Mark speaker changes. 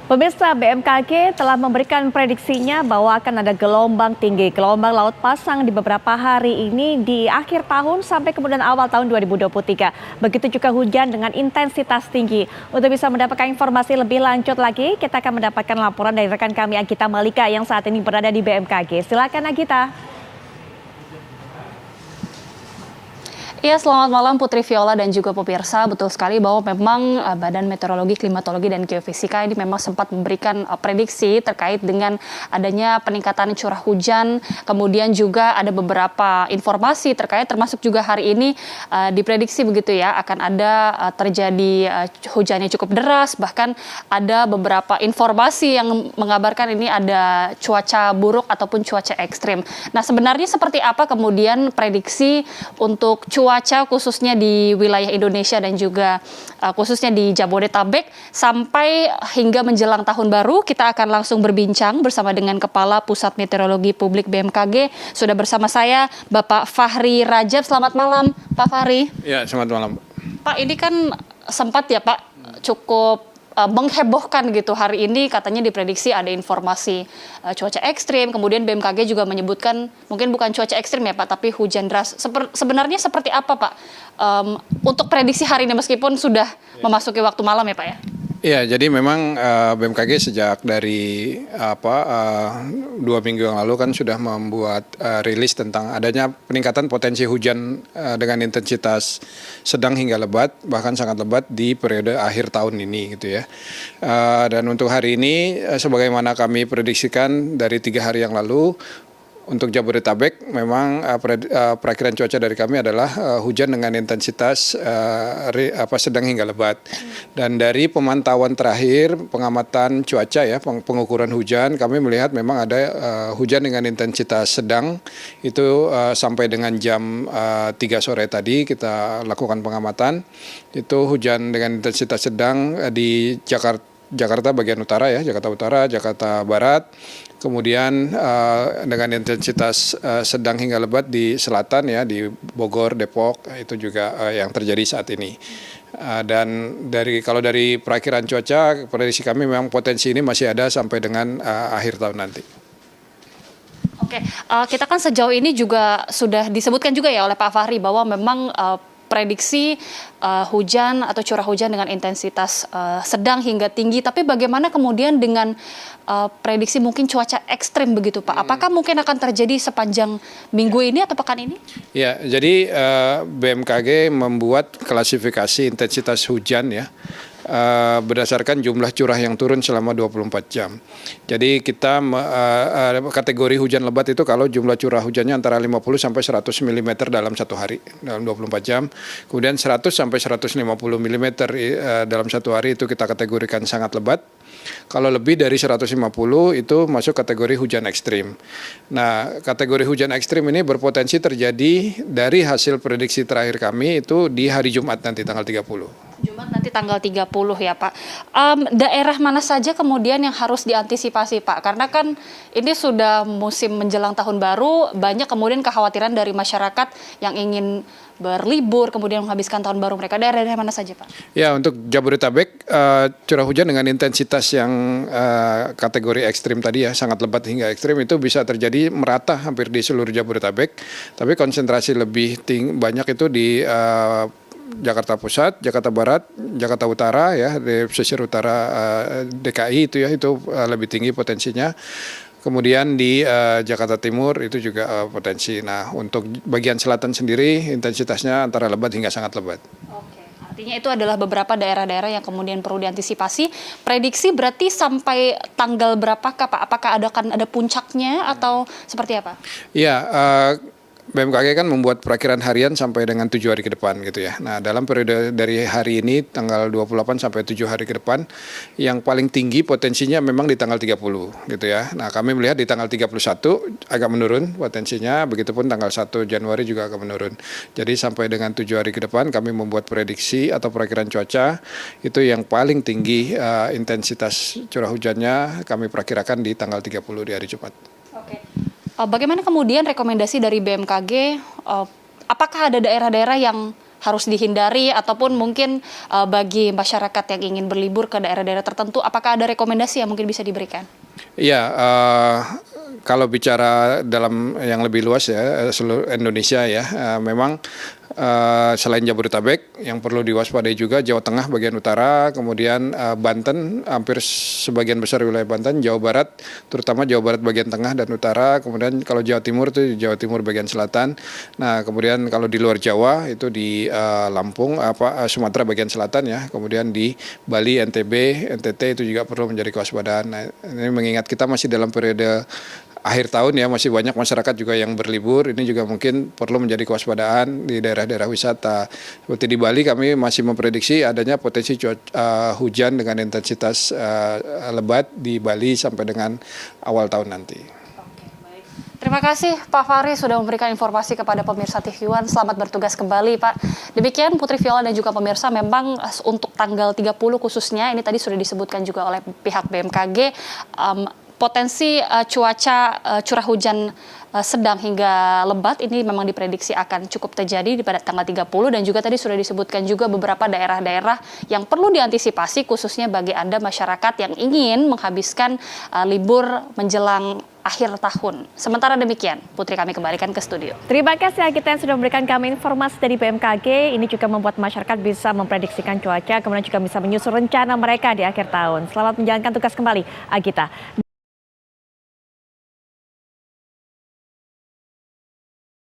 Speaker 1: Pemirsa, BMKG telah memberikan prediksinya bahwa akan ada gelombang tinggi, gelombang laut pasang di beberapa hari ini di akhir tahun sampai kemudian awal tahun 2023. Begitu juga hujan dengan intensitas tinggi. Untuk bisa mendapatkan informasi lebih lanjut lagi, kita akan mendapatkan laporan dari rekan kami Agita Malika yang saat ini berada di BMKG. Silakan Agita.
Speaker 2: Ya, selamat malam Putri Viola dan juga pemirsa. Betul sekali bahwa memang Badan Meteorologi, Klimatologi, dan Geofisika ini memang sempat memberikan prediksi terkait dengan adanya peningkatan curah hujan. Kemudian juga ada beberapa informasi terkait termasuk juga hari ini diprediksi begitu ya akan ada terjadi hujannya cukup deras. Bahkan ada beberapa informasi yang mengabarkan ini ada cuaca buruk ataupun cuaca ekstrim. Nah, sebenarnya seperti apa kemudian prediksi untuk cuaca khususnya di wilayah Indonesia dan juga khususnya di Jabodetabek sampai hingga menjelang tahun baru? Kita akan langsung berbincang bersama dengan Kepala Pusat Meteorologi Publik BMKG. Sudah bersama saya Bapak Fahri Rajab. Selamat malam Pak Fahri.
Speaker 3: Ya, selamat malam.
Speaker 2: Pak, ini kan sempat ya Pak cukup menghebohkan gitu hari ini, katanya diprediksi ada informasi cuaca ekstrim, kemudian BMKG juga menyebutkan mungkin bukan cuaca ekstrim ya Pak, tapi hujan deras. Sebenarnya seperti apa Pak untuk prediksi hari ini meskipun sudah memasuki waktu malam ya Pak ya?
Speaker 3: Iya, jadi memang BMKG sejak dari 2 minggu yang lalu kan sudah membuat rilis tentang adanya peningkatan potensi hujan dengan intensitas sedang hingga lebat, bahkan sangat lebat di periode akhir tahun ini gitu ya. Dan untuk hari ini sebagaimana kami prediksikan dari 3 hari yang lalu, untuk Jabodetabek memang perakiraan cuaca dari kami adalah hujan dengan intensitas sedang hingga lebat. Dan dari pemantauan terakhir pengamatan cuaca ya, pengukuran hujan, kami melihat memang ada hujan dengan intensitas sedang itu sampai dengan jam 3 sore tadi kita lakukan pengamatan. Itu hujan dengan intensitas sedang di Jakarta bagian utara ya, Jakarta Utara, Jakarta Barat. Kemudian dengan intensitas sedang hingga lebat di selatan ya, di Bogor, Depok, itu juga yang terjadi saat ini. Dan kalau dari perakiran cuaca, prediksi kami memang potensi ini masih ada sampai dengan akhir tahun nanti.
Speaker 2: Oke, kita kan sejauh ini juga sudah disebutkan juga ya oleh Pak Fahri bahwa memang prediksi hujan atau curah hujan dengan intensitas sedang hingga tinggi. Tapi bagaimana kemudian dengan prediksi mungkin cuaca ekstrim begitu Pak? Apakah mungkin akan terjadi sepanjang minggu ini atau pekan ini?
Speaker 3: Ya, jadi BMKG membuat klasifikasi intensitas hujan ya. Berdasarkan jumlah curah yang turun selama 24 jam. Jadi kita kategori hujan lebat itu kalau jumlah curah hujannya antara 50 sampai 100 mm dalam satu hari, dalam 24 jam. Kemudian 100 sampai 150 mm dalam satu hari itu kita kategorikan sangat lebat. Kalau lebih dari 150 itu masuk kategori hujan ekstrim. Nah, kategori hujan ekstrim ini berpotensi terjadi dari hasil prediksi terakhir kami itu di hari Jumat nanti tanggal 30.
Speaker 2: Jumat nanti tanggal 30 ya Pak. Daerah mana saja kemudian yang harus diantisipasi Pak? Karena kan ini sudah musim menjelang tahun baru, banyak kemudian kekhawatiran dari masyarakat yang ingin berlibur, kemudian menghabiskan tahun baru mereka. Daerah-daerah mana saja Pak?
Speaker 3: Ya, untuk Jabodetabek, curah hujan dengan intensitas yang kategori ekstrim tadi ya, sangat lebat hingga ekstrim itu bisa terjadi merata hampir di seluruh Jabodetabek. Tapi konsentrasi lebih banyak itu di Jakarta Pusat, Jakarta Barat, Jakarta Utara ya, di pesisir utara DKI itu ya, itu lebih tinggi potensinya. Kemudian di Jakarta Timur itu juga potensi. Nah, untuk bagian selatan sendiri intensitasnya antara lebat hingga sangat lebat.
Speaker 2: Oke, artinya itu adalah beberapa daerah-daerah yang kemudian perlu diantisipasi. Prediksi berarti sampai tanggal berapakah Pak? Apakah akan ada puncaknya atau seperti apa?
Speaker 3: Iya, BMKG kan membuat perakiran harian sampai dengan 7 hari ke depan gitu ya. Nah, dalam periode dari hari ini tanggal 28 sampai 7 hari ke depan, yang paling tinggi potensinya memang di tanggal 30 gitu ya. Nah, kami melihat di tanggal 31 agak menurun potensinya, begitupun tanggal 1 Januari juga akan menurun. Jadi sampai dengan 7 hari ke depan kami membuat prediksi atau perakiran cuaca itu yang paling tinggi intensitas curah hujannya kami perakirakan di tanggal 30 di hari Jumat.
Speaker 2: Oke. Bagaimana kemudian rekomendasi dari BMKG, apakah ada daerah-daerah yang harus dihindari ataupun mungkin bagi masyarakat yang ingin berlibur ke daerah-daerah tertentu, apakah ada rekomendasi yang mungkin bisa diberikan?
Speaker 3: Iya, kalau bicara dalam yang lebih luas ya, seluruh Indonesia ya, memang selain Jabodetabek yang perlu diwaspadai juga Jawa Tengah bagian utara, kemudian Banten, hampir sebagian besar wilayah Banten, Jawa Barat, terutama Jawa Barat bagian tengah dan utara, kemudian kalau Jawa Timur itu Jawa Timur bagian selatan. Nah, kemudian kalau di luar Jawa itu di Lampung, Sumatera bagian selatan ya, kemudian di Bali, NTB, NTT itu juga perlu menjadi kewaspadaan. Nah, ini mengingat kita masih dalam periode akhir tahun ya, masih banyak masyarakat juga yang berlibur, ini juga mungkin perlu menjadi kewaspadaan di daerah-daerah wisata. Seperti di Bali kami masih memprediksi adanya potensi hujan dengan intensitas lebat di Bali sampai dengan awal tahun nanti.
Speaker 2: Terima kasih Pak Fahri sudah memberikan informasi kepada pemirsa TV One. Selamat bertugas kembali Pak. Demikian Putri Viola dan juga pemirsa, memang untuk tanggal 30 khususnya, ini tadi sudah disebutkan juga oleh pihak BMKG, potensi cuaca curah hujan sedang hingga lebat ini memang diprediksi akan cukup terjadi pada tanggal 30, dan juga tadi sudah disebutkan juga beberapa daerah-daerah yang perlu diantisipasi khususnya bagi Anda masyarakat yang ingin menghabiskan libur menjelang akhir tahun. Sementara demikian, Putri kami kembalikan ke studio.
Speaker 1: Terima kasih Agita yang sudah memberikan kami informasi dari BMKG. Ini juga membuat masyarakat bisa memprediksikan cuaca, kemudian juga bisa menyusun rencana mereka di akhir tahun. Selamat menjalankan tugas kembali, Agita.